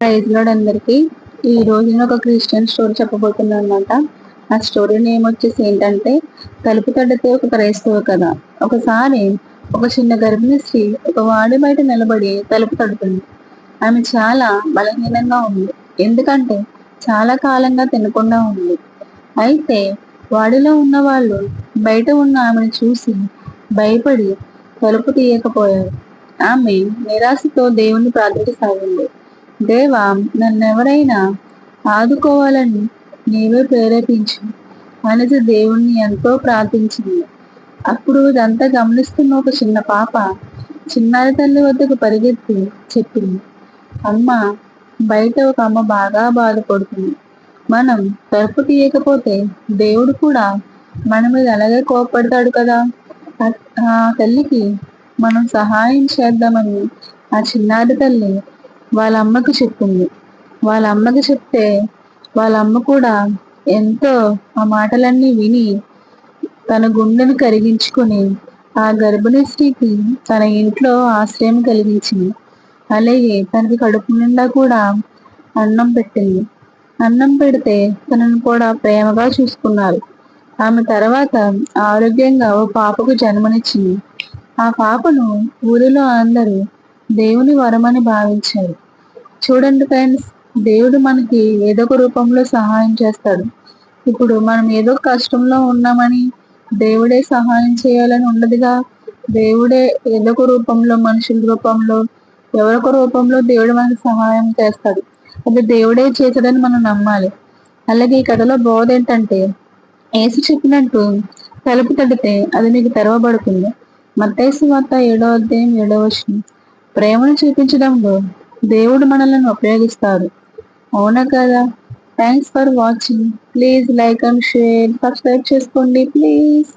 Praise lord అందరికి. ఈ రోజు నేను ఒక క్రిస్టియన్ స్టోరీ చెప్పబోతున్నాను అనమాట. ఆ స్టోరీ నేమ్ వచ్చేసి ఏంటంటే, తలుపు తడితే ఒక క్రైస్తవ కథ. ఒకసారి ఒక చిన్న గర్భిణీ స్త్రీ ఒక వాడి బయట నిలబడి తలుపు తడుతుంది. ఆమె చాలా బలహీనంగా ఉంది, ఎందుకంటే చాలా కాలంగా తినకుండా ఉంది. అయితే వాడిలో ఉన్న వాళ్ళు బయట ఉన్న ఆమెను చూసి భయపడి తలుపు తీయకపోయారు. ఆమె నిరాశతో దేవుణ్ణి ప్రార్థించసాగింది. దేవా, నన్నెవరైనా ఆదుకోవాలని నీవే ప్రేరేపించు అనేసి దేవుణ్ణి ఎంతో ప్రార్థించింది. అప్పుడు ఇదంతా గమనిస్తున్న ఒక చిన్న పాప చిన్నారి తల్లి వద్దకు పరిగెత్తి చెప్పింది, అమ్మ, బయట ఒక అమ్మ బాగా బాధపడుతుంది. మనం తలుపు తీయకపోతే దేవుడు కూడా మన మీద అలాగే కోపడతాడు కదా. ఆ తల్లికి మనం సహాయం చేద్దామని ఆ చిన్నారి తల్లి వాళ్ళ అమ్మకు చెప్పింది. వాళ్ళ అమ్మకి చెప్తే వాళ్ళ అమ్మ కూడా ఎంతో ఆ మాటలన్నీ విని తన గుండెను కరిగించుకొని ఆ గర్భిణీ స్త్రీకి తన ఇంట్లో ఆశ్రయం కలిగించింది. అలాగే తనకి కడుపు నిండా కూడా అన్నం పెట్టింది. అన్నం పెడితే తనను కూడా ప్రేమగా చూసుకున్నారు. ఆమె తర్వాత ఆరోగ్యంగా ఓ పాపకు జన్మనిచ్చింది. ఆ పాపను ఊరిలో అందరూ దేవుని వరమని భావించారు. చూడండి ఫ్రెండ్స్, దేవుడు మనకి ఏదో ఒక రూపంలో సహాయం చేస్తాడు. ఇప్పుడు మనం ఏదో కష్టంలో ఉన్నామని దేవుడే సహాయం చేయాలని ఉండదుగా. దేవుడే ఏదో ఒక రూపంలో, మనుషుల రూపంలో, ఎవరొక రూపంలో దేవుడు మనకి సహాయం చేస్తాడు. అది దేవుడే చేశాడని మనం నమ్మాలి. అలాగే ఈ కథలో బోధ ఏంటంటే, యేసు చెప్పినట్టు తలుపు తడితే అది మీకు తెరవబడుతుంది. మత్తయి సువార్త 7:7 ప్రేమను చూపించడంలో దేవుడు మనల్ని ఉపయోగిస్తారు. అవునా కదా? Thanks for watching. Please like and share, subscribe చేసుకోండి ప్లీజ్.